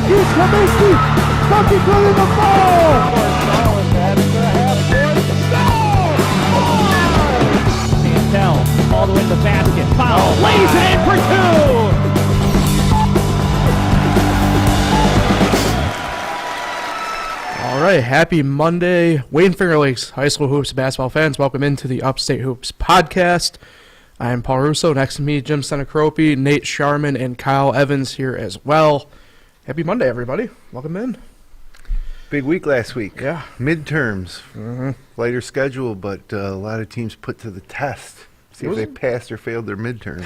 keeps Kaminsky. Bucky putting the ball. Santel all the way to the basket. Foul. Lays it in for two. All right, happy Monday. Wayne Finger Lakes High School Hoops basketball fans, welcome into the Upstate Hoops podcast. I am Paul Russo. Next to me, Jim Sinicropi, Nate Sharman, and Kyle Evans here as well. Happy Monday, everybody. Welcome in. Big week last week. Yeah. Midterms. Lighter schedule, but a lot of teams put to the test. See if they passed or failed their midterm.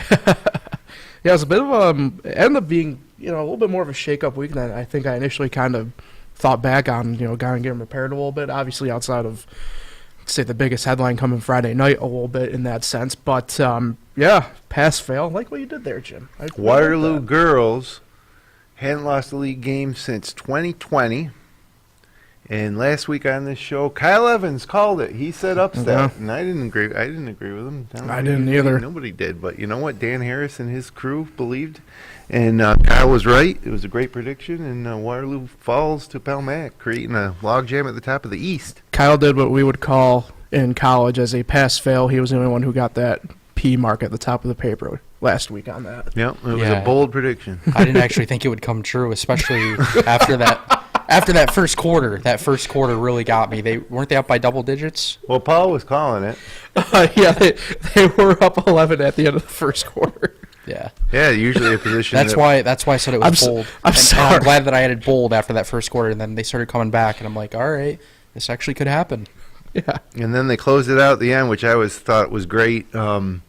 Yeah, it was a bit of it ended up being, a little bit more of a shake-up week than I think I initially kind of thought back on, kind of getting prepared a little bit. Obviously, outside of, say, the biggest headline coming Friday night a little bit in that sense. But, yeah, pass-fail. I like what you did there, Jim. Waterloo girls hadn't lost a league game since 2020. And last week on this show, Kyle Evans called it. He said upset, and I didn't agree with him. I didn't either. Nobody did. But you know what? Dan Harris and his crew believed. And Kyle was right. It was a great prediction, and Waterloo falls to Pelmac, creating a logjam at the top of the East. Kyle did what we would call in college as a pass-fail. He was the only one who got that P mark at the top of the paper last week on that. Yep, it was a bold prediction. I didn't actually think it would come true, especially after that. After that first quarter really got me. Weren't they up by double digits? Well, Paul was calling it. Yeah, they were up 11 at the end of the first quarter. Yeah. Yeah, usually a position. That's why I said it was bold. I'm sorry. And I'm glad that I added bold after that first quarter, and then they started coming back, and I'm like, all right, this actually could happen. Yeah. And then they closed it out at the end, which I thought was great. I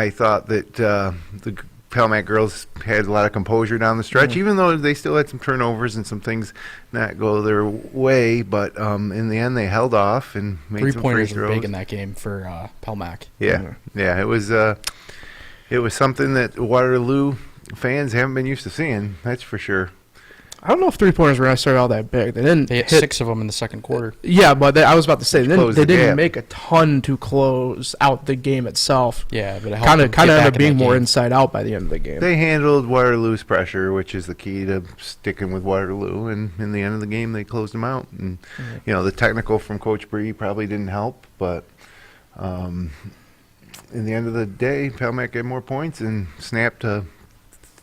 thought that the Pelmac girls had a lot of composure down the stretch, even though they still had some turnovers and some things not go their way. But in the end, they held off and made some free Three-pointers throws. were big in that game for Pelmac. Yeah, it was something that Waterloo fans haven't been used to seeing. That's for sure. I don't know if three-pointers were necessarily all that big. They hit 6 of them in the second quarter. Yeah, but I was about to say, they didn't gap. make a ton to close out the game itself. Yeah, but it kind of ended up being more game. inside out by the end of the game. They handled Waterloo's pressure, which is the key to sticking with Waterloo. And in the end of the game, they closed them out. And, the technical from Coach Bree probably didn't help. But in the end of the day, Pelmac had more points and snapped a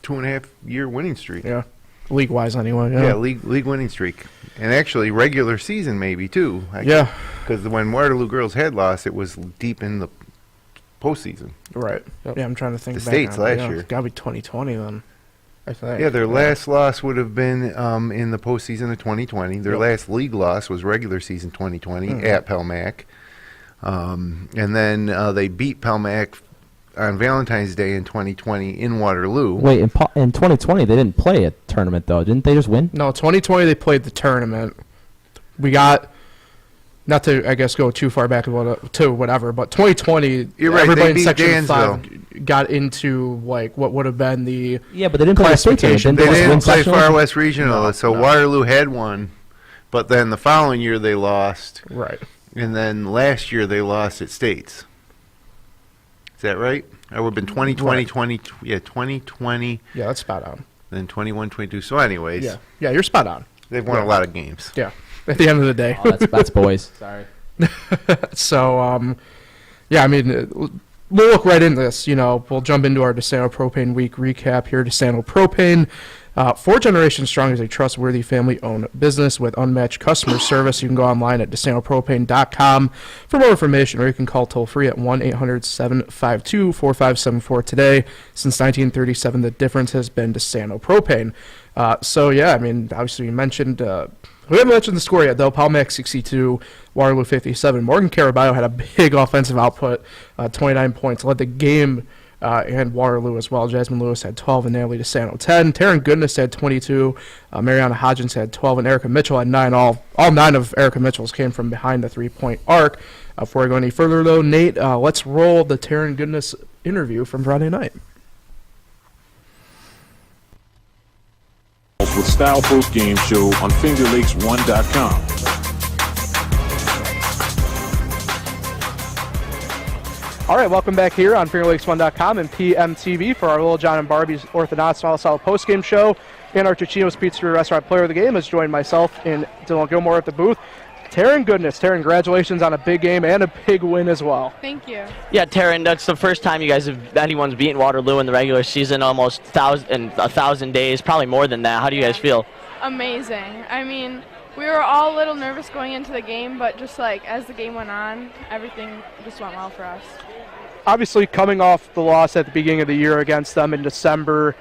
2.5-year winning streak. Yeah. League-wise, anyway. Yeah, league winning streak. And actually, regular season maybe, too. Because when Waterloo girls had lost, it was deep in the postseason. Right. Yep. Yeah, I'm trying to think the back States on it. last year. It's got to be 2020 then, I think. Yeah, their last loss would have been in the postseason of 2020. Their last league loss was regular season 2020 at Pelmac. And then they beat Pelmac on Valentine's Day in 2020 in Waterloo. Wait, in 2020 they didn't play a tournament though, didn't they? Just win? No, 2020 they played the tournament. We got, not to I guess go too far back to whatever, but 2020. You're right. Everybody They in beat Section Dansville. 5 got into like what would have been the Yeah, but they didn't play the state tournament. They just win didn't play sectionals? Far West Regional, No. Waterloo had one. But then the following year they lost. right. And then last year they lost at States. Is that right? It would have been 2020, 2020, Yeah, that's spot on. then 21, 22. So anyways, Yeah, you're spot on. they've won a lot of games. Yeah, at the end of the day. Oh, that's boys. Sorry. So, yeah, I mean, we'll look right into this. We'll jump into our DeSanto Propane Week recap here. DeSanto Propane, 4 generations strong, is a trustworthy family-owned business with unmatched customer service. You can go online at DeSantoPropane.com for more information, or you can call toll-free at 1-800-752-4574 today. Since 1937, the difference has been DeSanto Propane. So, yeah, I mean, obviously you mentioned... we haven't mentioned the score yet, though. Pelmac 62, Waterloo 57. Morgan Caraballo had a big offensive output, 29 points, led the game, and Waterloo as well. Jasmine Lewis had 12 and Natalie DeSanto 10. Taryn Goodness had 22. Mariana Hodgins had 12, and Erica Mitchell had 9. All 9 of Erica Mitchell's came from behind the three-point arc. Before I go any further, though, Nate, let's roll the Taryn Goodness interview from Friday night. With Style Post Game Show on FingerLakes1.com. All right, welcome back here on FingerLakes1.com and PMTV for our Little John and Barbie's Orthodox Style Post-Game Show. and our Cicino's Pizzeria Restaurant Player of the Game has joined myself and Dylan Gilmore at the booth. Taryn Goodness. Taryn, congratulations on a big game and a big win as well. Thank you. Yeah, Taryn, that's the first time anyone's beaten Waterloo in the regular season, almost 1,000 days, probably more than that. How do you guys feel? Amazing. I mean, we were all a little nervous going into the game, but just like as the game went on, everything just went well for us. Obviously, coming off the loss at the beginning of the year against them in December,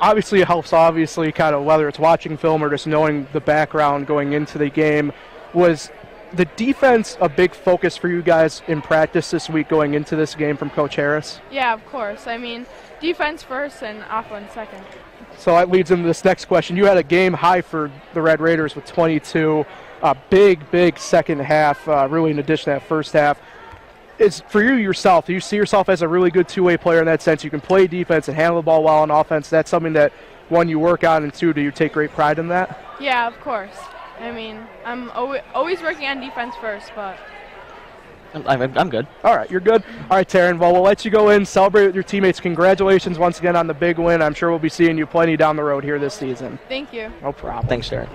obviously it helps, kind of whether it's watching film or just knowing the background going into the game. Was the defense a big focus for you guys in practice this week going into this game from Coach Harris? Yeah, of course. I mean, defense first and offense second. So that leads into this next question. You had a game high for the Red Raiders with 22. A big second half, really in addition to that first half. Is for you yourself, do you see yourself as a really good two-way player in that sense? You can play defense and handle the ball well on offense. That's something that, one, you work on, and two, do you take great pride in that? Yeah, of course. I mean, I'm always working on defense first, but I'm good. All right, you're good. All right, Taryn, well, we'll let you go in, celebrate with your teammates. Congratulations once again on the big win. I'm sure we'll be seeing you plenty down the road here this season. thank you. No problem. Thanks, Taryn.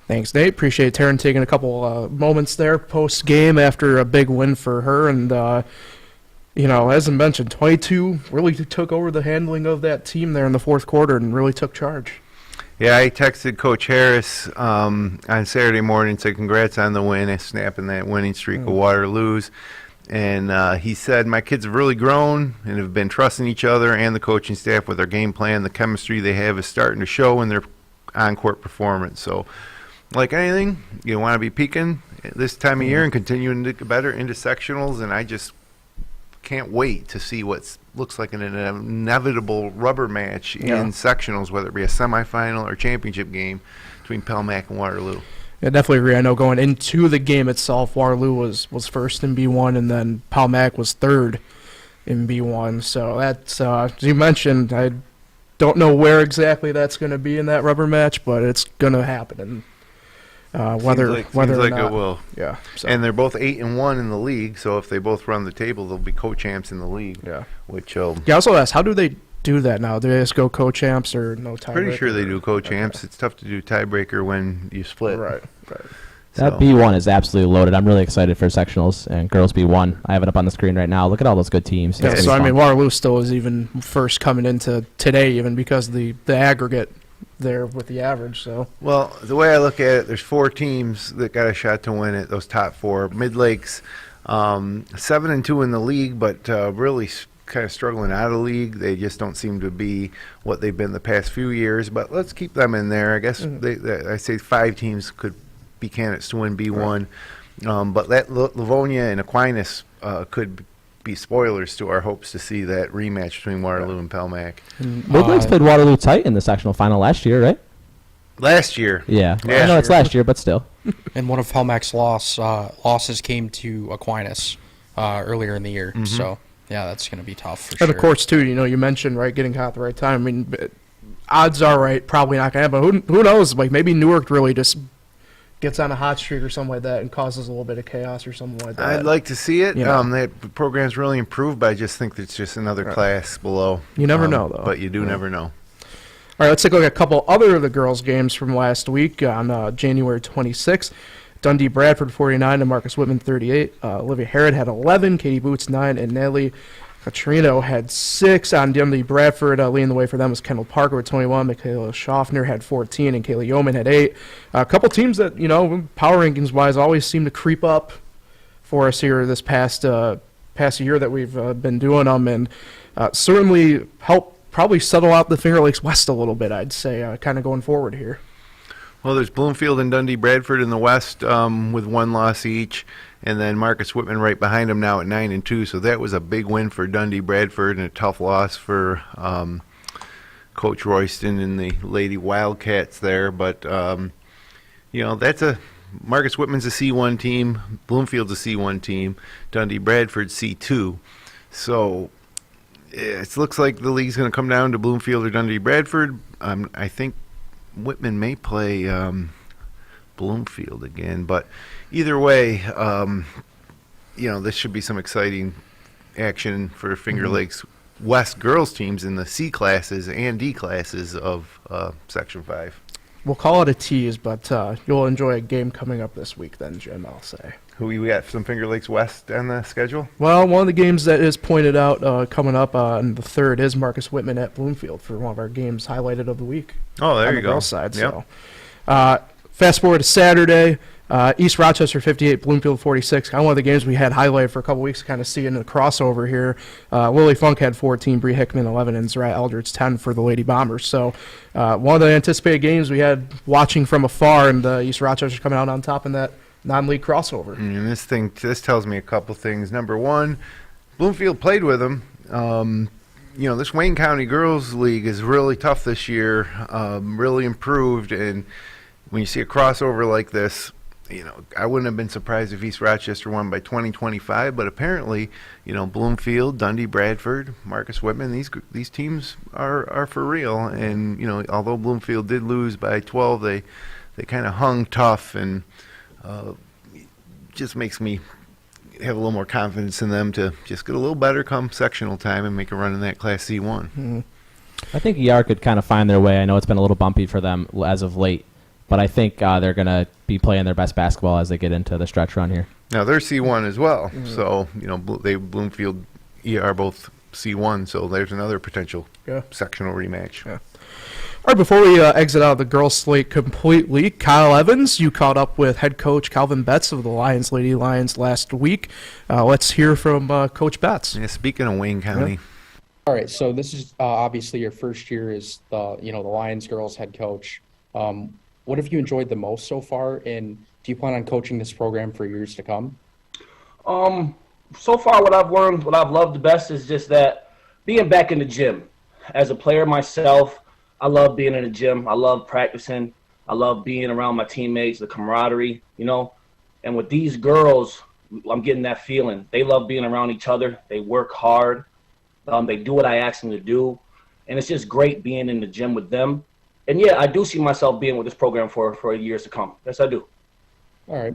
Thanks, Nate. Appreciate Taryn taking a couple moments there post-game after a big win for her. And, as I mentioned, 22 really took over the handling of that team there in the fourth quarter and really took charge. Yeah, I texted Coach Harris on Saturday morning and said congrats on the win, snapping that winning streak of Waterloo's. And he said, my kids have really grown and have been trusting each other and the coaching staff with their game plan. The chemistry they have is starting to show in their on-court performance. So, like anything, you want to be peaking this time of year and continuing to get better into sectionals, and I just can't wait to see what looks like an inevitable rubber match in sectionals, whether it be a semifinal or championship game between Pelmac and Waterloo. Yeah, definitely agree. I know going into the game itself, Waterloo was first in B1, and then Pelmac was third in B1. So that's, as you mentioned, I don't know where exactly that's going to be in that rubber match, but it's going to happen. And whether seems or like not, it will. Yeah. So. And they're both 8-1 in the league, so if they both run the table, they'll be co-champs in the league. Yeah. Which I also asked, how do they do that now? Do they just go co-champs or no tiebreaker? pretty sure they do co-champs. It's tough to do tiebreaker when you split. Right. That B1 is absolutely loaded. I'm really excited for sectionals and girls B1. I have it up on the screen right now. Look at all those good teams. Yeah, so I mean, Waterloo still is even first coming into today, even because of the aggregate there with the average. So Well, the way I look at it, there's 4 teams that got a shot to win it. Those top 4. Mid-Lakes, 7-2 in the league, but really kind of struggling out of the league. They just don't seem to be what they've been the past few years. But let's keep them in there. I guess I say 5 teams could be candidates to win B1. Right. But that Livonia and Aquinas could be spoilers to our hopes to see that rematch between Waterloo and Pelmac. Midlands played Waterloo tight in the sectional final last year, right? Last year. Yeah. I know it's last year, but still. And one of Pelmac's losses came to Aquinas earlier in the year. Mm-hmm. So, yeah, that's going to be tough for sure. And of course, too, you mentioned, right, getting hot at the right time. I mean, odds are, right, probably not going to happen. Who knows? Like, maybe Newark really just gets on a hot streak or something like that and causes a little bit of chaos or something like that. I'd like to see it. Yeah. That program's really improved, but I just think it's just another class below. You never know, though. But you do never know. All right, let's take a look at a couple other of the girls' games from last week on January 26th. Dundee Bradford 49 and Marcus Whitman 38. Olivia Herod had 11, Katie Boots 9, and Nelly Catrino had 6 on Dundee Bradford. Leading the way for them was Kendall Parker with 21. Michaela Schaffner had 14, and Kaylee Yeoman had 8. A couple teams that, power rankings-wise, always seem to creep up for us here this past year that we've been doing them, and certainly help probably settle out the Finger Lakes West a little bit, I'd say, kind of going forward here. Well, there's Bloomfield and Dundee Bradford in the West with 1 loss each. And then Marcus Whitman right behind him now at 9-2. So that was a big win for Dundee Bradford and a tough loss for Coach Royston and the Lady Wildcats there. But, that's Marcus Whitman's a C1 team. Bloomfield's a C1 team. Dundee Bradford's C2. So it looks like the league's going to come down to Bloomfield or Dundee Bradford. I think Whitman may play Bloomfield again, but either way, this should be some exciting action for Finger Lakes West girls teams in the C classes and D classes of Section 5. We'll call it a tease, but you'll enjoy a game coming up this week then, Jim, I'll say. Who we got some Finger Lakes West on the schedule? Well, one of the games that is pointed out coming up on the 3rd is Marcus Whitman at Bloomfield for one of our games highlighted of the week. Oh, there on you the go. Girls side, Yep. so. Fast forward to Saturday, East Rochester 58, Bloomfield 46. Kind of one of the games we had highlighted for a couple weeks, kind of seeing the crossover here. Lily Funk had 14, Bree Hickman 11, and Zariah Eldridge 10 for the Lady Bombers. So one of the anticipated games we had watching from afar, and East Rochester coming out on top in that non-league crossover. And this tells me a couple things. Number one, Bloomfield played with them. This Wayne County Girls League is really tough this year, really improved, and when you see a crossover like this, I wouldn't have been surprised if East Rochester won by 20-25, but apparently, Bloomfield, Dundee, Bradford, Marcus Whitman, these teams are for real, and although Bloomfield did lose by 12, they kind of hung tough, and just makes me have a little more confidence in them to just get a little better come sectional time and make a run in that Class C1. Mm-hmm. I think ER could kind of find their way. I know it's been a little bumpy for them as of late, but I think they're going to be playing their best basketball as they get into the stretch run here. Now, they're C1 as well, so, Bloomfield, ER both C1, so there's another potential sectional rematch. Yeah. All right, before we exit out of the girls' slate completely, Kyle Evans, you caught up with head coach Calvin Betts of the Lyons Lady Lions last week. Let's hear from Coach Betts. Yeah, speaking of Wayne County. Yeah. All right, so this is obviously your first year as the Lions girls head coach. What have you enjoyed the most so far, and do you plan on coaching this program for years to come? So far, what I've learned, what I've loved the best is just that being back in the gym. As a player myself, I love being in the gym. I love practicing. I love being around my teammates, the camaraderie, And with these girls, I'm getting that feeling. They love being around each other. They work hard. They do what I ask them to do. And it's just great being in the gym with them. And, yeah, I do see myself being with this program for years to come. Yes, I do. All right.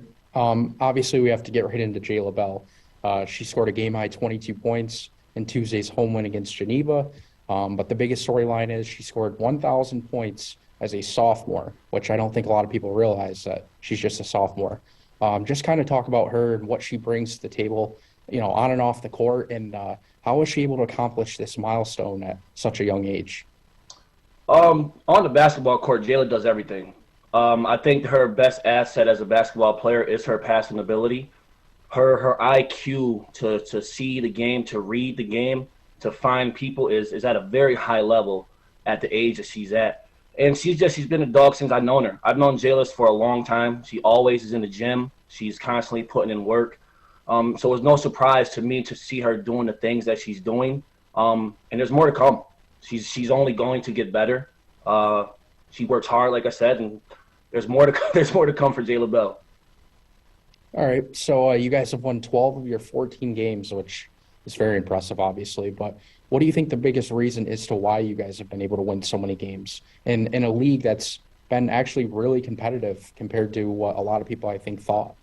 Obviously, we have to get right into Jayla Bell. She scored a game-high 22 points in Tuesday's home win against Geneva. But the biggest storyline is she scored 1,000 points as a sophomore, which I don't think a lot of people realize that she's just a sophomore. Just kind of talk about her and what she brings to the table, on and off the court, and how was she able to accomplish this milestone at such a young age? On the basketball court, Jayla does everything. I think her best asset as a basketball player is her passing ability. Her IQ to see the game, to read the game, to find people is at a very high level at the age that she's at. And she's been a dog since I've known her. I've known Jayla for a long time. She always is in the gym. She's constantly putting in work. So it was no surprise to me to see her doing the things that she's doing. And there's more to come. She's only going to get better. She works hard, like I said, and there's more to come for Jayla Bell. All right, so you guys have won 12 of your 14 games, which is very impressive, obviously. But what do you think the biggest reason is to why you guys have been able to win so many games in a league that's been actually really competitive compared to what a lot of people, I think, thought?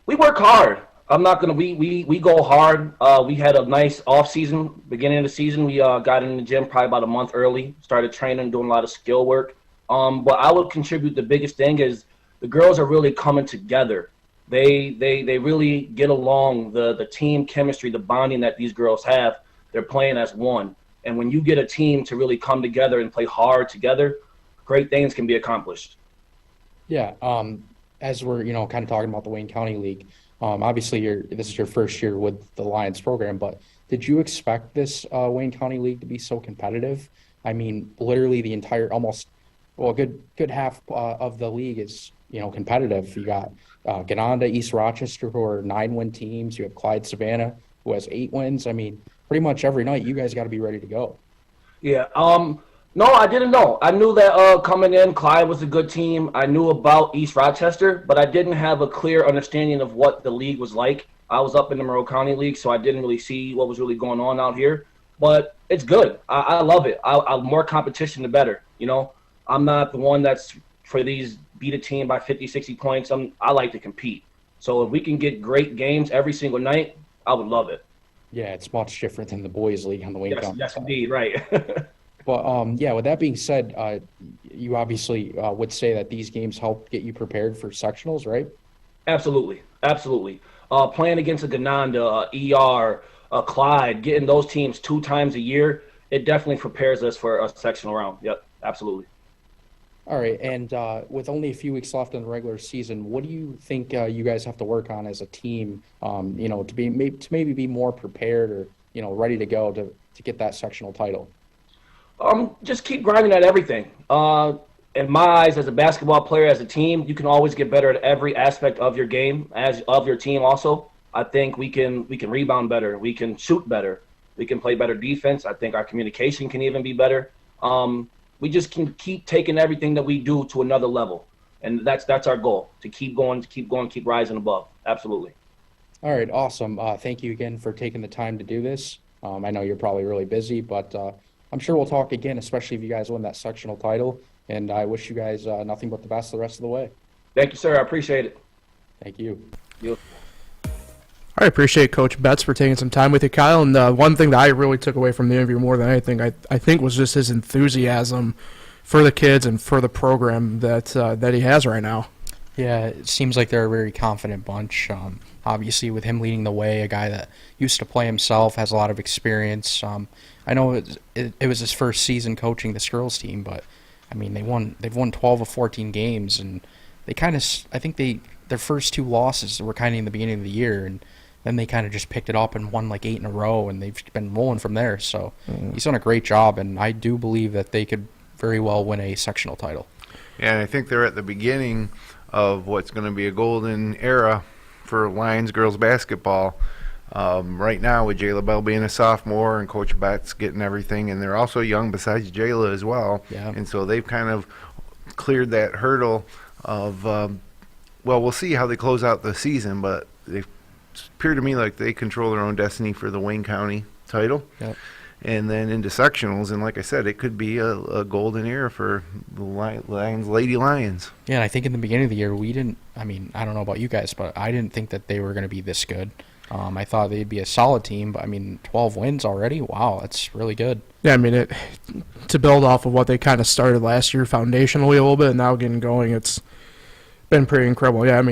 We work hard. I'm not gonna. We go hard. We had a nice off season, beginning of the season. We got in the gym probably about a month early. Started training, doing a lot of skill work. But I would contribute the biggest thing is the girls are really coming together. They really get along. The team chemistry, the bonding that these girls have, they're playing as one. And when you get a team to really come together and play hard together, great things can be accomplished. Yeah. As we're kind of talking about the Wayne County League. Obviously, this is your first year with the Lions program, but did you expect this Wayne County League to be so competitive? I mean, literally the entire a good half of the league is competitive. You got Ganonda, East Rochester, who are 9-win teams. You have Clyde Savannah, who has 8 wins. I mean, pretty much every night you guys got to be ready to go. Yeah. No, I didn't know. I knew that coming in, Clyde was a good team. I knew about East Rochester, but I didn't have a clear understanding of what the league was like. I was up in the Monroe County League, so I didn't really see what was really going on out here. But it's good. I love it. More competition, the better. I'm not the one that's for these beat a team by 50, 60 points. I like to compete. So if we can get great games every single night, I would love it. Yeah, it's much different than the boys' league on the Wayne Yes, County yes, side. indeed, right. But yeah, with that being said, you obviously would say that these games help get you prepared for sectionals, right? Absolutely, absolutely. Playing against a Gananda, ER, Clyde, getting those teams 2 times a year, it definitely prepares us for a sectional round. Yep, absolutely. All right, and with only a few weeks left in the regular season, what do you think you guys have to work on as a team, to maybe be more prepared or ready to go to get that sectional title? Just keep grinding at everything. In my eyes, as a basketball player, as a team, you can always get better at every aspect of your game, as of your team. Also, I think we can rebound better, we can shoot better, we can play better defense. I think our communication can even be better. We just can keep taking everything that we do to another level, and that's our goal: to keep going, keep rising above. Absolutely. All right, awesome. Thank you again for taking the time to do this. I know you're probably really busy, but I'm sure we'll talk again, especially if you guys win that sectional title. And I wish you guys nothing but the best the rest of the way. Thank you, sir. I appreciate it. Thank you. I appreciate Coach Betts for taking some time with you, Kyle. And one thing that I really took away from the interview more than anything, I think, was just his enthusiasm for the kids and for the program that he has right now. Yeah, it seems like they're a very confident bunch. Obviously, with him leading the way, a guy that used to play himself, has a lot of experience. I know it was his first season coaching this girls team, but I mean they've won 12 of 14 games, and they kind of, I think their first 2 losses were kind of in the beginning of the year, and then they kind of just picked it up and won like 8 in a row, and they've been rolling from there. So he's done a great job, and I do believe that they could very well win a sectional title. Yeah, and I think they're at the beginning of what's going to be a golden era for Lyons girls basketball. Right now, with Jayla Bell being a sophomore and Coach Betts getting everything, and they're also young besides Jayla as well. Yeah. And so they've kind of cleared that hurdle of, we'll see how they close out the season, but they appear to me like they control their own destiny for the Wayne County title. Yep. And then into sectionals, and like I said, it could be a golden era for the Lions, Lady Lions. Yeah, and I think in the beginning of the year, I don't know about you guys, but I didn't think that they were going to be this good. I thought they'd be a solid team, but 12 wins already? Wow, that's really good. Yeah, to build off of what they kind of started last year foundationally a little bit and now getting going, it's been pretty incredible. Yeah,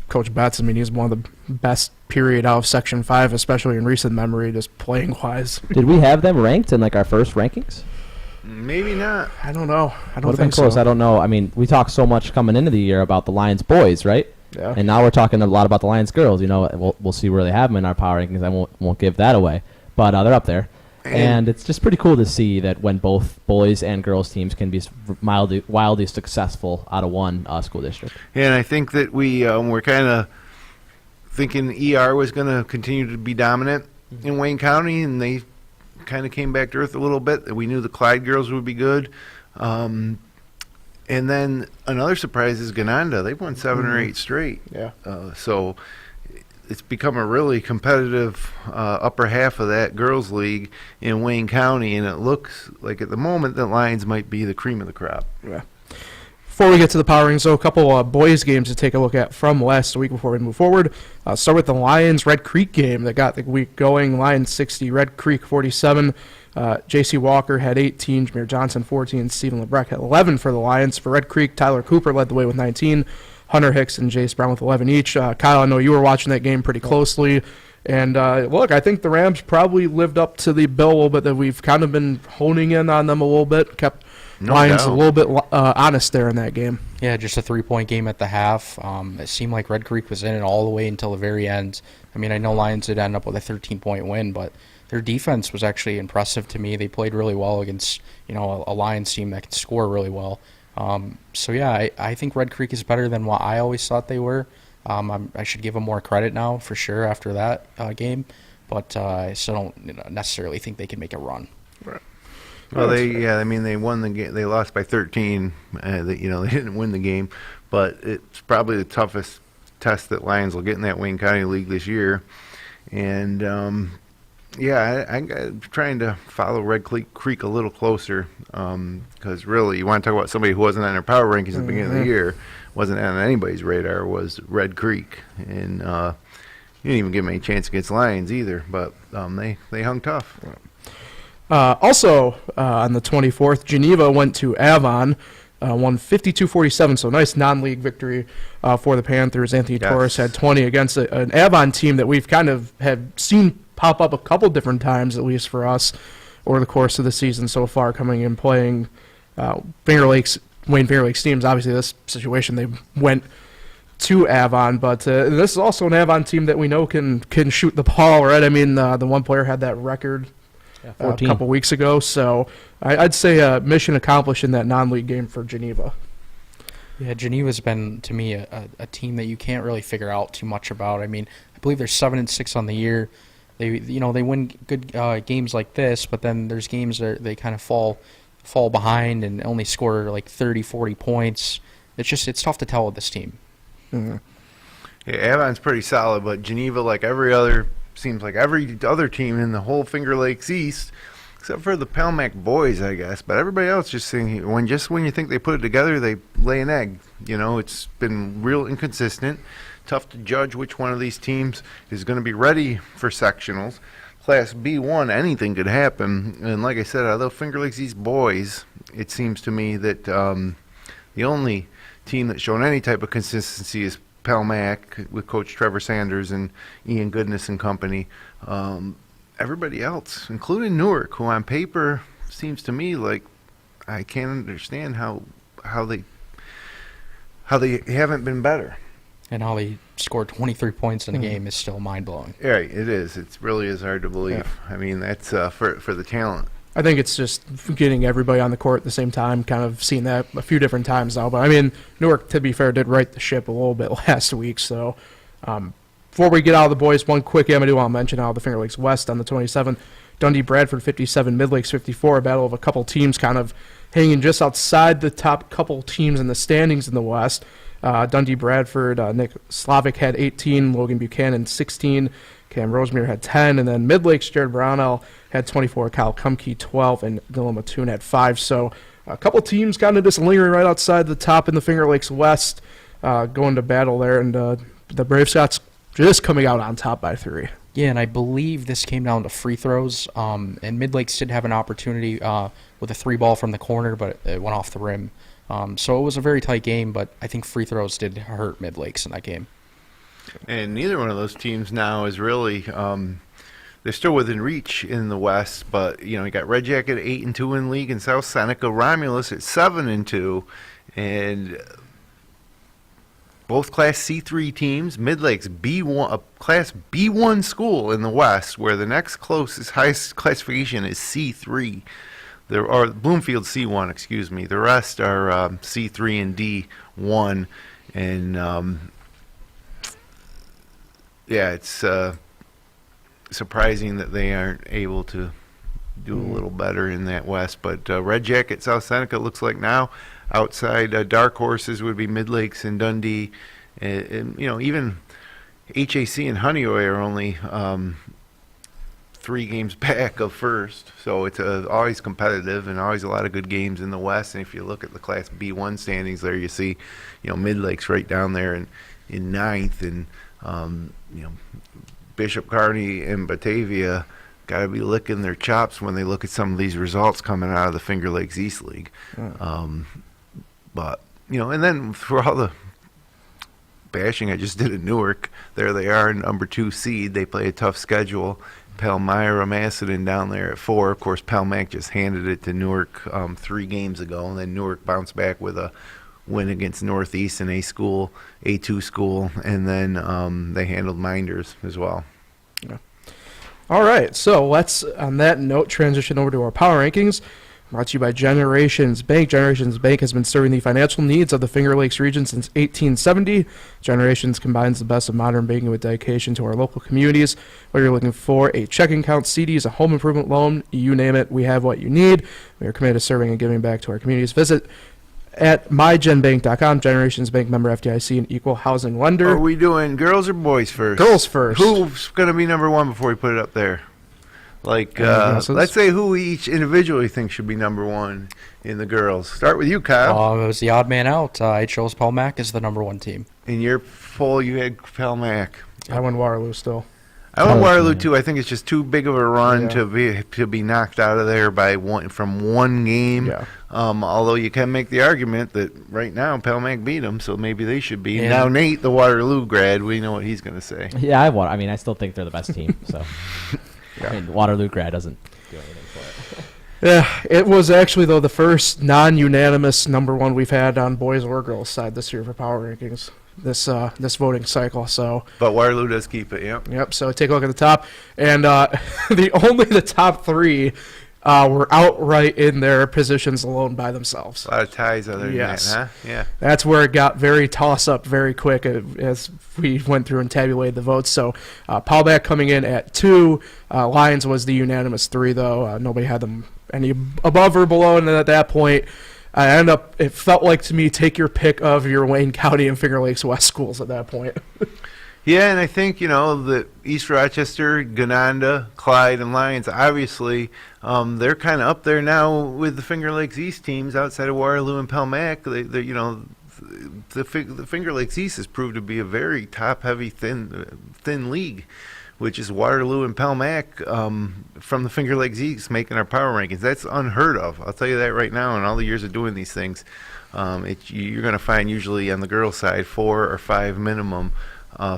Coach Betts, he's one of the best period out of Section 5, especially in recent memory, just playing-wise. Did we have them ranked in our first rankings? Maybe not. I don't know. I don't Would have been think close. so. I don't know. We talked so much coming into the year about the Lions boys, right? Yeah. And now we're talking a lot about the Lions girls. We'll see where they have them in our power rankings. I won't give that away, but they're up there. And it's just pretty cool to see that when both boys and girls teams can be wildly successful out of one school district. Yeah, and I think that we're kind of thinking ER was going to continue to be dominant in Wayne County, and they kind of came back to earth a little bit. We knew the Clyde girls would be good. And then another surprise is Gananda. They've won 7 or 8 straight. Yeah. So it's become a really competitive upper half of that girls' league in Wayne County, and it looks like at the moment that Lions might be the cream of the crop. Yeah. Before we get to the power rankings, a couple boys' games to take a look at from last week before we move forward. Start with the Lions Red Creek game that got the week going. Lions 60, Red Creek 47. J.C. Walker had 18, Jameer Johnson 14, Stephen LeBrecq had 11 for the Lions. For Red Creek, Tyler Cooper led the way with 19, Hunter Hicks and Jace Brown with 11 each. Kyle, I know you were watching that game pretty closely. And look, I think the Rams probably lived up to the bill a little bit that we've kind of been honing in on them a little bit, kept Lions a little bit honest there in that game. Yeah, just a 3-point game at the half. It seemed like Red Creek was in it all the way until the very end. I know Lions did end up with a 13-point win, but their defense was actually impressive to me. They played really well against a Lions team that can score really well. I think Red Creek is better than what I always thought they were. I should give them more credit now for sure after that game, but I still don't necessarily think they can make a run. Right. Well, they won the game. They lost by 13. They didn't win the game, but it's probably the toughest test that Lions will get in that Wayne County League this year. And I'm trying to follow Red Creek a little closer because really, you want to talk about somebody who wasn't on their power rankings at the beginning of the year, wasn't on anybody's radar, was Red Creek. And didn't even give them any chance against Lyons either, but they hung tough. Also, on the 24th, Geneva went to Avon, won 52-47, so nice non-league victory for the Panthers. Anthony Torres had 20 against an Avon team that we've kind of have seen pop up a couple different times, at least for us, over the course of the season so far, coming and playing Wayne Finger Lakes teams. Obviously, this situation, they went to Avon, but this is also an Avon team that we know can shoot the ball, right? I mean, the one player had that record a couple weeks ago, so I'd say mission accomplished in that non-league game for Geneva. Yeah, Geneva's been, to me, a team that you can't really figure out too much about. I mean, I believe they're 7-6 on the year. They win good games like this, but then there's games that they kind of fall behind and only score like 30, 40 points. It's tough to tell with this team. Mm-hmm. Yeah, Avon's pretty solid, but Geneva, like every other team in the whole Finger Lakes East, except for the Palmac boys, I guess. But everybody else just saying when you think they put it together, they lay an egg. It's been real inconsistent. Tough to judge which one of these teams is going to be ready for sectionals. Class B1, anything could happen. And like I said, out of the Finger Lakes East boys, it seems to me that the only team that's shown any type of consistency is Palmac with Coach Trevor Sanders and Ian Goodness and company. Everybody else, including Newark, who on paper seems to me like I can't understand how they haven't been better. And how they scored 23 points in a game is still mind-blowing. Right, it is. It really is hard to believe. Yeah. I mean, that's for the talent. I think it's just getting everybody on the court at the same time, kind of seen that a few different times now. But, I mean, Newark, to be fair, did right the ship a little bit last week. So, before we get out of the boys, one quick game I do want to mention out of the Finger Lakes West on the 27th. Dundee Bradford 57, Midlakes 54, a battle of a couple teams kind of hanging just outside the top couple teams in the standings in the West. Dundee Bradford, Nick Slavic had 18, Logan Buchanan 16, Cam Rosemere had 10, and then Midlakes, Jared Brownell had 24, Kyle Kumke 12, and Dylan Mattoon had 5. So a couple teams kind of just lingering right outside the top in the Finger Lakes West, going to battle there, and the Brave Scots just coming out on top by 3. Yeah, and I believe this came down to free throws, and Midlakes did have an opportunity with a 3-ball from the corner, but it went off the rim. So it was a very tight game, but I think free throws did hurt Midlakes in that game. And neither one of those teams now is really they're still within reach in the West, but you got Red Jacket 8-2 in league, and South Seneca Romulus at 7-2, and both Class C3 teams. Midlakes B1, a Class B1 school in the West, where the next closest highest classification is C3. There are Bloomfield C1, excuse me. The rest are C3 and D1, and it's surprising that they aren't able to do a little better in that West. But Red Jacket, South Seneca looks like now outside dark horses would be Midlakes and Dundee, and even HAC and Honeoye are only 3 games back of first, so it's always competitive and always a lot of good games in the West. And if you look at the Class B1 standings there, you see, Midlakes right down there in 9th, and Bishop Kearney and Batavia got to be licking their chops when they look at some of these results coming out of the Finger Lakes East League. But and then for all the bashing I just did at Newark, there they are, number 2 seed. They play a tough schedule. Palmyra Macedon down there at 4. Of course, Palmac just handed it to Newark 3 games ago, and then Newark bounced back with a win against Northeast, an A2 school, and then they handled Minders as well. Yeah. All right, so let's, on that note, transition over to our power rankings. Brought to you by Generations Bank. Generations Bank has been serving the financial needs of the Finger Lakes region since 1870. Generations combines the best of modern banking with dedication to our local communities. Whether you're looking for a checking account, CDs, a home improvement loan, you name it, we have what you need. We are committed to serving and giving back to our communities. Visit at mygenbank.com. Generations Bank, member FDIC, and equal housing lender. Are we doing girls or boys first? Girls first. Who's going to be number 1 before we put it up there? Let's say who we each individually think should be number 1 in the girls. Start with you, Kyle. It was the odd man out. I chose Palmac as the number 1 team. In your poll, you had Palmac. I went Waterloo still. I went Oh, Waterloo yeah. too. I think it's just too big of a run Yeah. to be knocked out of there by one game. Yeah. Although you can make the argument that right now Palmac beat them, so maybe they should be. Yeah. Now Nate, the Waterloo grad, we know what he's going to say. Yeah, I mean, I still think they're the best team. So, I mean, Waterloo grad doesn't do anything for it. Yeah, it was actually, though, the first non-unanimous number one we've had on boys or girls side this year for power rankings, this voting cycle. So, But Waterloo does keep it, yep, so take a look at the top. And the top three were outright in their positions alone by themselves. A lot of ties other than Yes. that, huh? Yeah. That's where it got very toss-up very quick as we went through and tabulated the votes. So Paulback coming in at 2. Lyons was the unanimous 3, though. Nobody had them any above or below. And then at that point, it felt like to me, take your pick of your Wayne County and Finger Lakes West schools at that point. Yeah, and I think, the East Rochester, Gananda, Clyde, and Lyons, obviously, they're kind of up there now with the Finger Lakes East teams outside of Waterloo and Palmac. The Finger Lakes East has proved to be a very top-heavy, thin league, which is Waterloo and Palmac from the Finger Lakes East making our power rankings. That's unheard of. I'll tell you that right now. In all the years of doing these things, you're going to find usually on the girls' side 4 or 5 minimum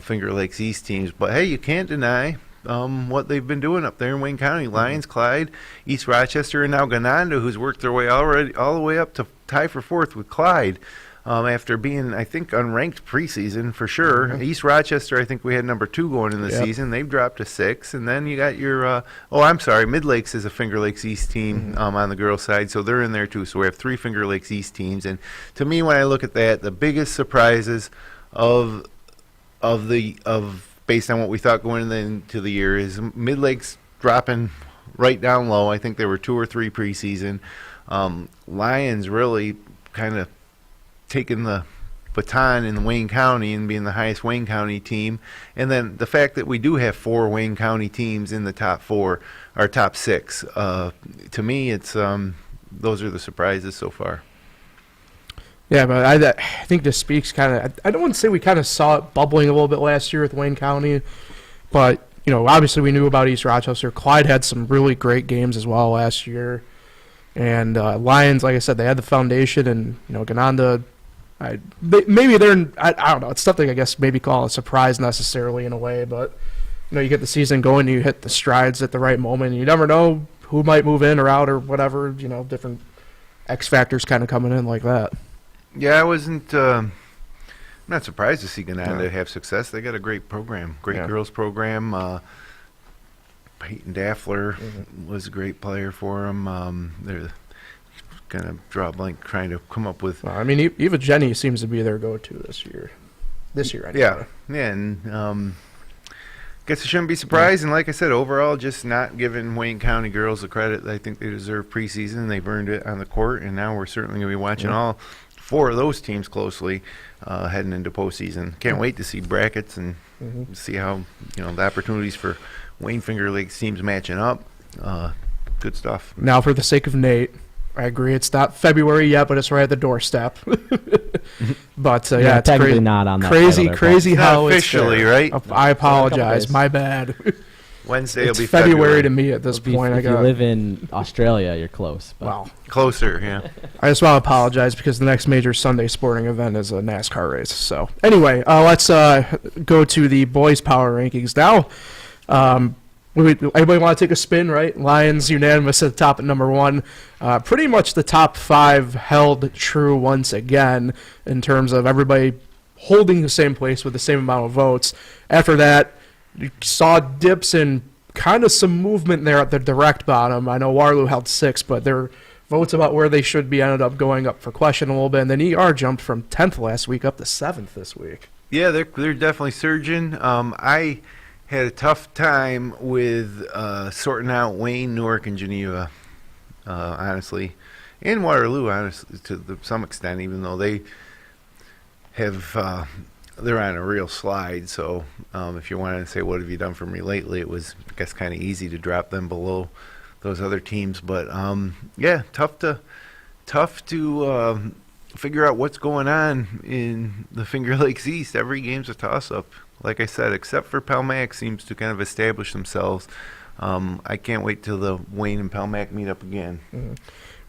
Finger Lakes East teams. But hey, you can't deny what they've been doing up there in Wayne County. Lyons, Clyde, East Rochester, and now Gananda, who's worked their way all the way up to tie for 4th with Clyde. After being, I think, unranked preseason for sure. Mm-hmm. East Rochester, I think we had number 2 going in the Yep. season. They've dropped to 6. And then you got your, Mid Lakes is a Finger Lakes East team Mm-hmm. on the girls' side, so they're in there too. So we have 3 Finger Lakes East teams. And to me, when I look at that, the biggest surprises based on what we thought going into the year is Mid Lakes dropping right down low. I think there were 2 or 3 preseason. Lyons really kind of taking the baton in Wayne County and being the highest Wayne County team. And then the fact that we do have 4 Wayne County teams in the top 4 or top 6. To me, it's those are the surprises so far. Yeah, but I think this speaks kind of. I don't want to say we kind of saw it bubbling a little bit last year with Wayne County, but obviously we knew about East Rochester. Clyde had some really great games as well last year, and Lyons, like I said, they had the foundation, and Gananda. Maybe they're. I don't know. It's something I guess maybe call a surprise necessarily in a way, but you get the season going, you hit the strides at the right moment. And you never know who might move in or out or whatever. Different X factors kind of coming in like that. Yeah, I wasn't. I'm not surprised to see Gananda have success. They got a great program, great girls program. Peyton Daffler was a great player for them. They're going to draw a blank trying to come up with. I mean, Eva Jenny seems to be their go-to this year. Anyway. Yeah, and guess I shouldn't be surprised. And like I said, overall, just not giving Wayne County girls the credit I think they deserve preseason. They've earned it on the court, and now we're certainly going to be watching all 4 of those teams closely heading into postseason. Can't wait to see brackets and see how the opportunities for Wayne Finger Lakes teams matching up. Good stuff. Now, for the sake of Nate, I agree. It's not February yet, but it's right at the doorstep. But Yeah, it's technically not on that crazy, title there, crazy It's not how officially, it's there. right? I apologize. days. My bad. Wednesday It's will be February to me at this If you- point. if you live in Australia, you're close. But Wow. Closer, yeah. I just want to apologize because the next major Sunday sporting event is a NASCAR race. So anyway, let's go to the boys' power rankings now. Everybody want to take a spin, right? Lions unanimous at the top at number 1. Pretty much the top 5 held true once again in terms of everybody holding the same place with the same amount of votes. After that, you saw dips in kind of some movement there at the direct bottom. I know Waterloo held 6, but their votes about where they should be ended up going up for question a little bit. And then ER jumped from 10th last week up to 7th this week. Yeah, they're definitely surging. I had a tough time with sorting out Wayne, Newark, and Geneva, honestly, and Waterloo, honestly, to some extent, even though they have they're on a real slide. So if you wanted to say what have you done for me lately, it was, I guess, kind of easy to drop them below those other teams. But yeah, tough to figure out what's going on in the Finger Lakes East. Every game's a toss-up. Like I said, except for Palmac seems to kind of establish themselves. I can't wait till the Wayne and Palmac meet up again.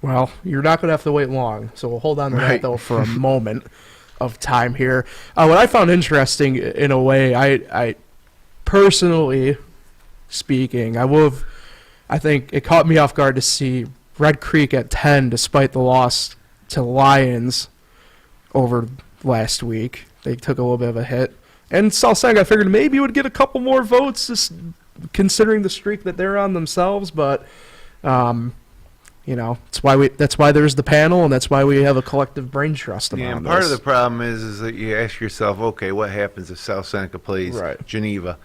Well, you're not going to have to wait long, so we'll hold on to that, Right. though, for a moment of time here. What I found interesting, in a way, I personally speaking, I think it caught me off guard to see Red Creek at 10, despite the loss to Lyons over last week. They took a little bit of a hit. And South Side, I figured maybe would get a couple more votes, just considering the streak that they're on themselves, but that's why there's the panel, and that's why we have a collective brain trust around Yeah, and part this. of the problem is that you ask yourself, okay, what happens if South Seneca plays Right. Geneva?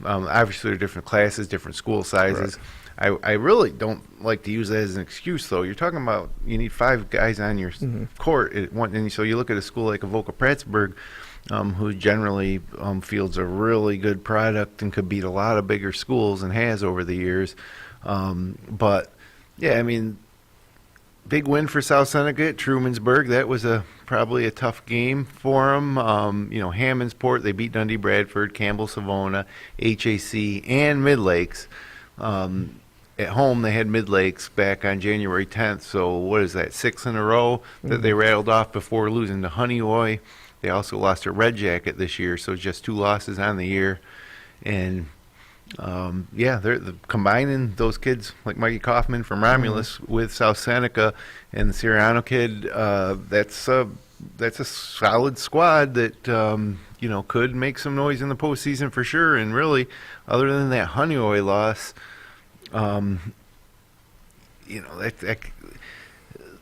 Obviously they're different classes, different school sizes. I really don't like to use that as an excuse, though. You're talking about you need 5 guys on your court at one, and so you look at a school like Avoca Prattsburg, who generally fields a really good product and could beat a lot of bigger schools and has over the years. But yeah, I mean, big win for South Seneca at Trumansburg. That was probably a tough game for them. Hammondsport, they beat Dundee Bradford, Campbell Savona, HAC, and Mid Lakes. At home, they had Mid Lakes back on January 10th. So what is that, 6 in a row that they rattled off before losing to Honeoye. They also lost to Red Jacket this year, so just 2 losses on the year. And they're combining those kids like Mikey Kaufman from Romulus with South Seneca and the Siriano kid. That's a solid squad that could make some noise in the postseason for sure. And really, other than that Honeoye loss,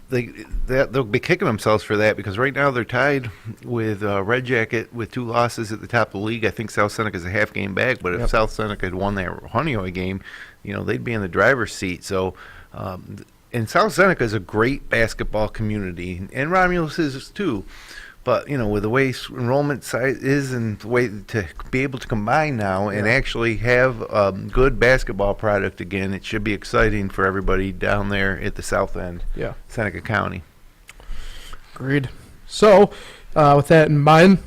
they'll be kicking themselves for that, because right now they're tied with Red Jacket with 2 losses at the top of the league. I think South Seneca's a half game back, but if South Seneca had won that Honeoye game, they'd be in the driver's seat. So, and South Seneca is a great basketball community, and Romulus is too. But, with the way enrollment size is and the way to be able to combine now and actually have a good basketball product again, it should be exciting for everybody down there at the south end, Seneca County. Agreed. So, with that in mind,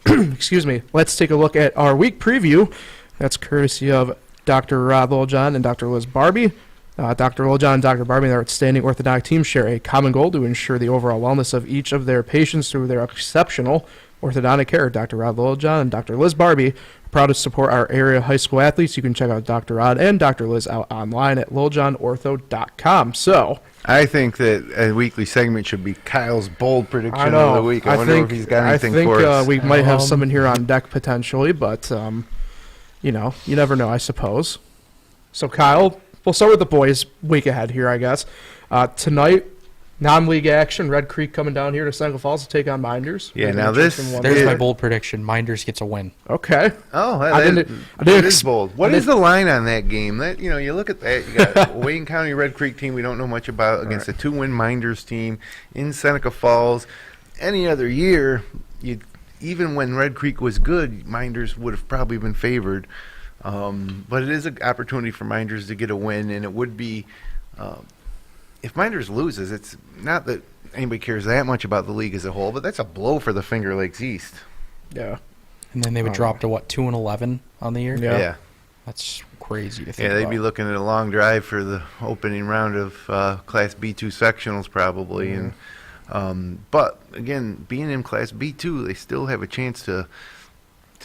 excuse me, let's take a look at our week preview. That's courtesy of Dr. Rod Littlejohn and Dr. Liz Barbie. Dr. Littlejohn and Dr. Barbie and their outstanding orthodontic team share a common goal to ensure the overall wellness of each of their patients through their exceptional orthodontic care. Dr. Rod Littlejohn and Dr. Liz Barbie are proud to support our area high school athletes. You can check out Dr. Rod and Dr. Liz out online at littlejohnortho.com. So, I think that a weekly segment should be Kyle's bold prediction of the week. I wonder if he's got anything for us. We might have someone here on deck potentially, but, you never know, I suppose. So, Kyle, we'll start with the boys week ahead here, I guess. Tonight, non-league action. Red Creek coming down here to Seneca Falls to take on Minders. Yeah, now this... There's my bold prediction. Minders gets a win. Okay. Oh, that is bold. What is the line on that game? That you look at that. You got a Wayne County Red Creek team we don't know much about against a 2-win Minders team in Seneca Falls. Any other year, even when Red Creek was good, Minders would have probably been favored. But it is an opportunity for Minders to get a win, and it would be if Minders loses, it's not that anybody cares that much about the league as a whole, but that's a blow for the Finger Lakes East. Yeah. And then they would drop to, 2-11 on the year? Yeah. That's crazy to think about. Yeah, they'd be looking at a long drive for the opening round of Class B2 sectionals probably. And but, again, being in Class B2, they still have a chance to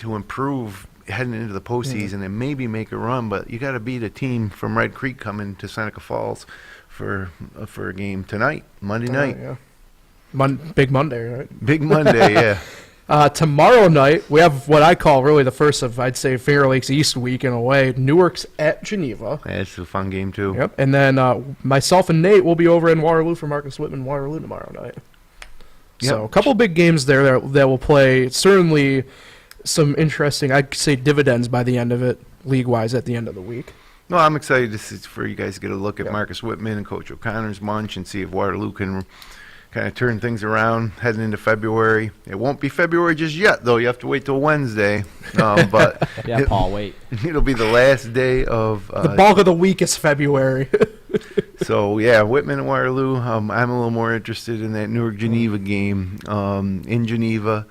improve heading into the postseason and maybe make a run, but you got to beat a team from Red Creek coming to Seneca Falls for a game tonight, Monday night. Yeah. Big Monday, right? Big Monday, yeah. Tomorrow night, we have what I call really the first of, I'd say, Finger Lakes East week in a way. Newark's at Geneva. That's a fun game, too. Yep. And then myself and Nate will be over in Waterloo for Marcus Whitman Waterloo tomorrow night. Yep. So a couple big games there that will play. Certainly some interesting, I'd say, dividends by the end of it, league-wise, at the end of the week. No, I'm excited for you guys to get a look at Marcus Whitman and Coach O'Connor's munch and see if Waterloo can kind of turn things around heading into February. It won't be February just yet, though. You have to wait till Wednesday. But Paul, wait. It'll be the last day of... the bulk of the week is February. So, yeah, Whitman and Waterloo. I'm a little more interested in that Newark-Geneva game in Geneva.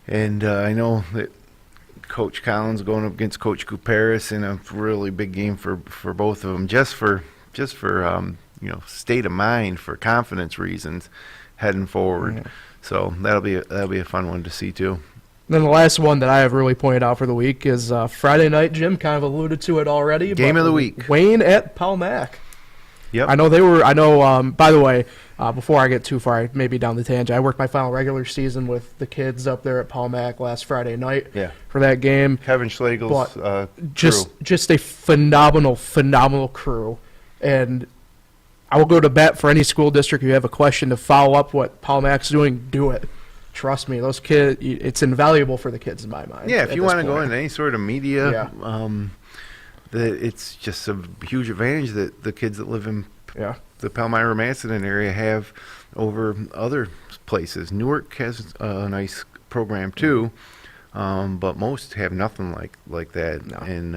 And I know that Coach Collins going up against Coach Couperis in a really big game for both of them, just for state of mind, for confidence reasons heading forward. Mm-hmm. So that'll be a fun one to see too. Then the last one that I have really pointed out for the week is Friday night. Jim kind of alluded to it already. Game of the week. Wayne at Palmac. Yep. I know by the way, before I get too far, maybe down the tangent, I worked my final regular season with the kids up there at Palmac last Friday night for that game. Kevin Schlegel's just a phenomenal crew. And I will go to bat for any school district. If you have a question to follow up what Palmac's doing, do it. Trust me, those kids, it's invaluable for the kids in my mind. Yeah, if you want to go into any sort of media, it's just a huge advantage that the kids that live in the Palmyra-Macedon area have over other places. Newark has a nice program too, but most have nothing like that. No. And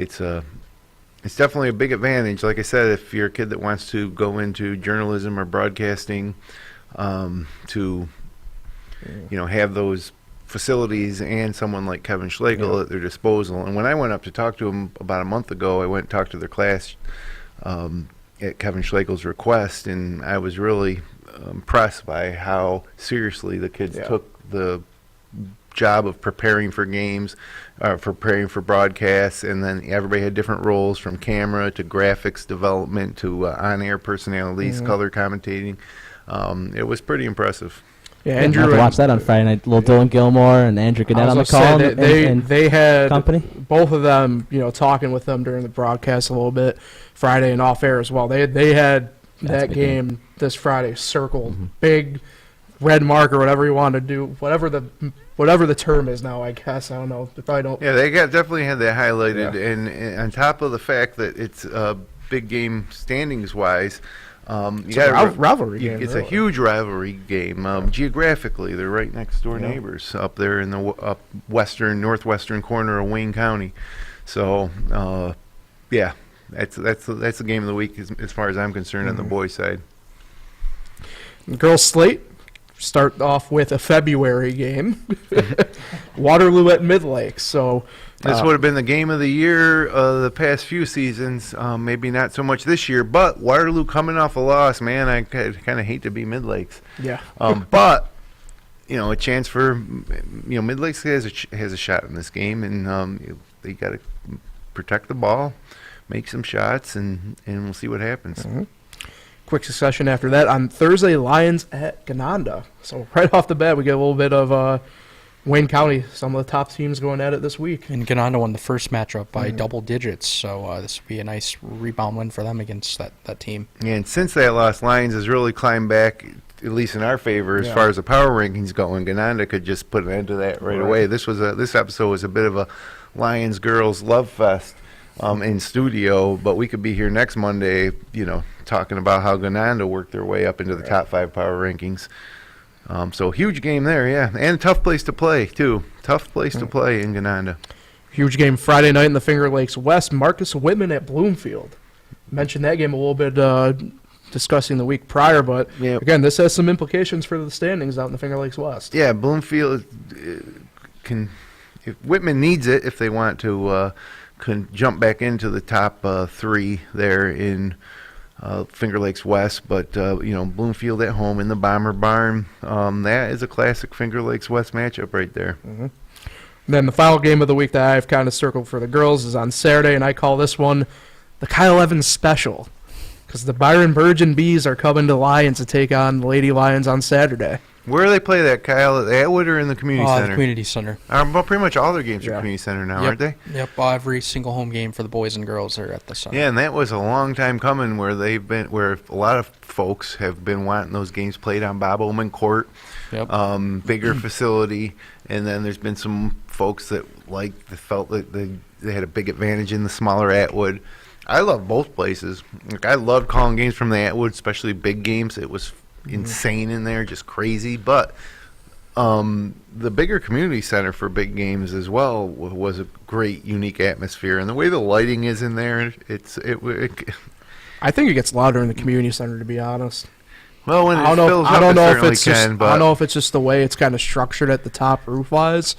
it's definitely a big advantage. Like I said, if you're a kid that wants to go into journalism or broadcasting, to have those facilities and someone like Kevin Schlegel at their disposal. And when I went up to talk to him about a month ago, I went and talked to their class at Kevin Schlegel's request, and I was really impressed by how seriously the kids took the job of preparing for games, preparing for broadcasts, and then everybody had different roles, from camera to graphics development to on-air personalities, color commentating. It was pretty impressive. Yeah, Andrew, I have to watch that on Friday night. Little Dylan Gilmore and Andrew Gannett on the call. They had company. Both of them, talking with them during the broadcast a little bit Friday and off air as well. They had that game this Friday circled, big red marker, whatever you want to do, whatever the term is now. I guess I don't know. They probably don't. Yeah, they definitely had that highlighted, and on top of the fact that it's a big game standings wise. It's a rivalry game. It's a huge rivalry game. Geographically, they're right next door neighbors up there in the northwestern corner of Wayne County. So, that's the game of the week as far as I'm concerned on the boys' side. Girls slate start off with a February game, Waterloo at Midlake. So. This would have been the game of the year the past few seasons. Maybe not so much this year, but Waterloo coming off a loss, man, I kind of hate to be Midlakes. Yeah. But a chance for Midlakes has a shot in this game, and they got to protect the ball, make some shots, and we'll see what happens. Mm-hmm. Quick succession after that on Thursday, Lyons at Gananda. So right off the bat, we get a little bit of. Wayne County, some of the top teams going at it this week. And Gananda won the first matchup by double digits, so this would be a nice rebound win for them against that team. Yeah, and since that loss, Lyons has really climbed back, at least in our favor, as far as the power rankings go, and Gananda could just put an end to that right away. This episode was a bit of a Lyons girls love fest in studio, but we could be here next Monday, talking about how Gananda worked their way up into the top 5 power rankings. So huge game there, and a tough place to play too. Tough place to play in Gananda. Huge game Friday night in the Finger Lakes West. Marcus Whitman at Bloomfield. Mentioned that game a little bit discussing the week prior, but again, this has some implications for the standings out in the Finger Lakes West. Yeah, Bloomfield if Whitman needs it, if they want to, can jump back into the top 3 there in. Finger Lakes West, but Bloomfield at home in the Bomber Barn. That is a classic Finger Lakes West matchup right there. Mm-hmm. Then the final game of the week that I've kind of circled for the girls is on Saturday, and I call this one the Kyle Evans Special, because the Byron Burgeon Bees are coming to Lyons to take on the Lady Lions on Saturday. Where do they play that, Kyle? At Atwood or in the community center? The community center. Well, pretty much all their games are community center now, aren't they? Yep. Every single home game for the boys and girls are at the center. Yeah, and that was a long time coming where a lot of folks have been wanting those games played on Bob Oman Court. Yep. Bigger facility, and then there's been some folks that felt that they had a big advantage in the smaller Atwood. I love both places. I loved calling games from the Atwood, especially big games. It was insane in there, just crazy. But the bigger community center for big games as well was a great, unique atmosphere, and the way the lighting is in there, I think it gets louder in the community center, to be honest. Well, when I it don't know. fills I up, don't it know if certainly it's just. can, I but don't know if it's just the way it's kind of structured at the top roof wise,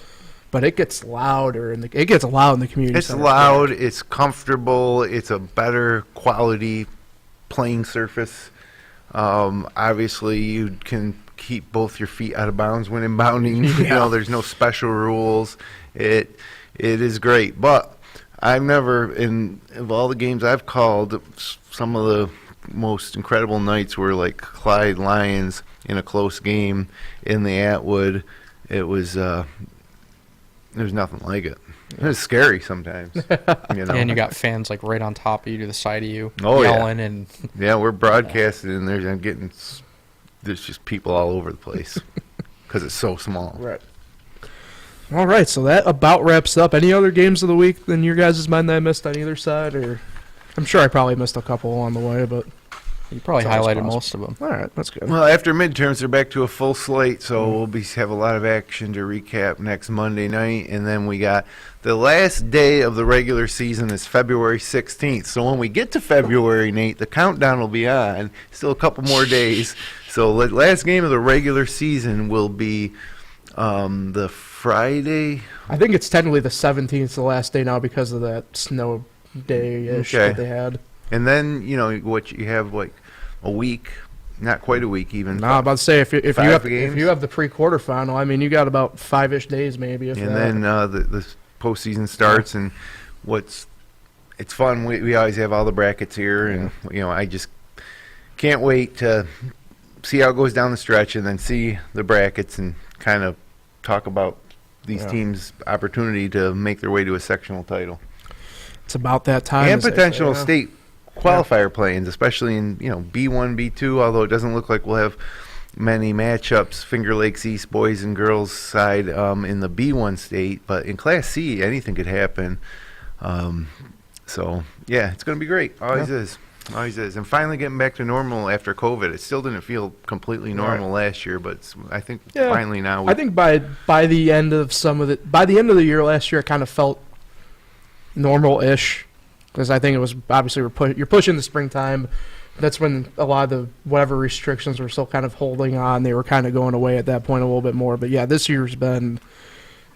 but it gets louder and it gets loud in the community it's center. loud. It's comfortable. It's a better quality playing surface. Obviously, you can keep both your feet out of bounds when inbounding. You know, there's no special rules. It is great, but I've never, of all the games I've called, some of the most incredible nights were like Clyde Lyons in a close game in the Atwood. It was there's nothing like it. It was scary sometimes. You know? And you got fans like right on top of you, to the side of you, Oh, yeah. yelling and Yeah, we're broadcasting, and there's just people all over the place because it's so small. Right. All right, so that about wraps up. Any other games of the week in your guys' mind that I missed on either side? Or I'm sure I probably missed a couple along the way, but you probably it's always highlighted possible. most of them. All right, that's good. Well, after midterms, they're back to a full slate, so we'll have a lot of action to recap next Monday night, and then we got the last day of the regular season is February 16th. So when we get to February, Nate, the countdown will be on. Still a couple more days. So the last game of the regular season will be the Friday. I think it's technically the 17th, the last day now because of that snow day-ish Okay. that they had. And then, you know, what you have like a week, not quite a week even. No, I'm about to say if you Five have games? the pre-quarterfinal, I mean you got about 5-ish days maybe. If And that. then the postseason starts, and it's fun. We always have all the brackets here, and you know, I just can't wait to see how it goes down the stretch, and then see the brackets and kind of talk about these teams' opportunity to make their way to a sectional title it's about that time. and as they say, potential yeah. state qualifier play-ins, especially in B1, B2. Although it doesn't look like we'll have many matchups, Finger Lakes East boys and girls side in the B1 state, but in Class C, anything could happen. So yeah, it's going to be great. Always is. And finally getting back to normal after COVID. It still didn't feel completely normal last year, but I think finally now. I think by the end of the year last year, it kind of felt normal-ish, because I think it was obviously you're pushing the springtime. That's when a lot of the whatever restrictions were still kind of holding on. They were kind of going away at that point a little bit more. But yeah, this year's been,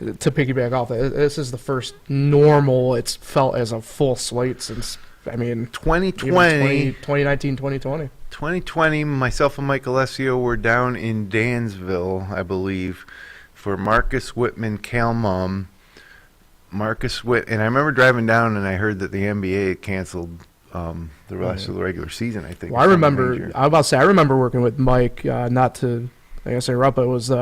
to piggyback off that, this is the first normal it's felt as a full slate since, I mean, 2020, 2019, 2020. 2020, myself and Mike Alessio were down in Dansville, I believe, for Marcus Whitman Calmum. And I remember driving down and I heard that the NBA had canceled the rest of the regular season, I think. Well, I remember working with Mike, not to, I guess, interrupt, but it was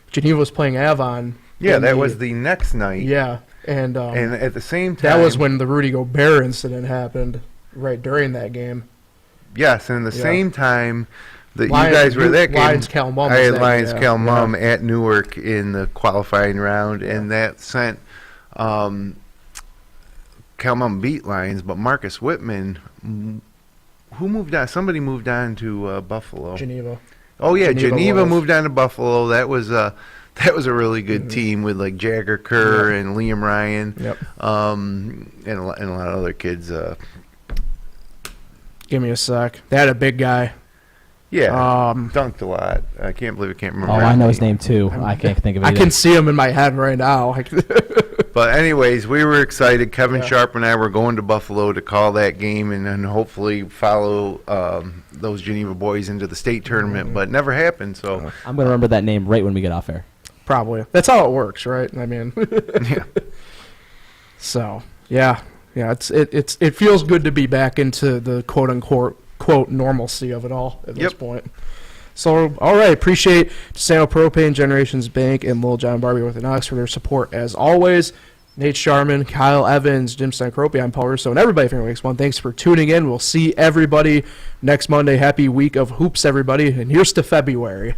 Geneva was playing Avon. Yeah, that was the next night. Yeah, and at the same time, that was when the Rudy Gobert incident happened, right during that game. Yes, and at the same time that Lions, you guys were at that game, Lions Calmum. I had Lions Calmum at Newark in the qualifying round, and that sent Calmum beat Lions, but Marcus Whitman, who moved on? Somebody moved on to Buffalo. Geneva. Oh yeah, Geneva was. moved on to Buffalo. That was a really good team with like Jagger Kerr and Liam Ryan, and a lot of other kids. Give me a sec. They had a big guy. Yeah, dunked a lot. I can't believe I can't remember. Oh, I know his name too. I can't think of it. I can see him in my head right now. But anyways, we were excited. Kevin Sharp and I were going to Buffalo to call that game and then hopefully follow those Geneva boys into the state tournament, but it never happened. So I'm going to remember that name right when we get off air. Probably. That's how it works, right? I mean, yeah. So yeah, it feels good to be back into the quote unquote normalcy of it all at this point. So, all right, appreciate DeSanto Propane, Generations Bank, and Lil John Barbie with an Ox for their support as always. Nate Sharman, Kyle Evans, Jim Sinicropi, I'm Paul Russo, and everybody from Lakes One. Thanks for tuning in. We'll see everybody next Monday. Happy week of hoops, everybody, and here's to February.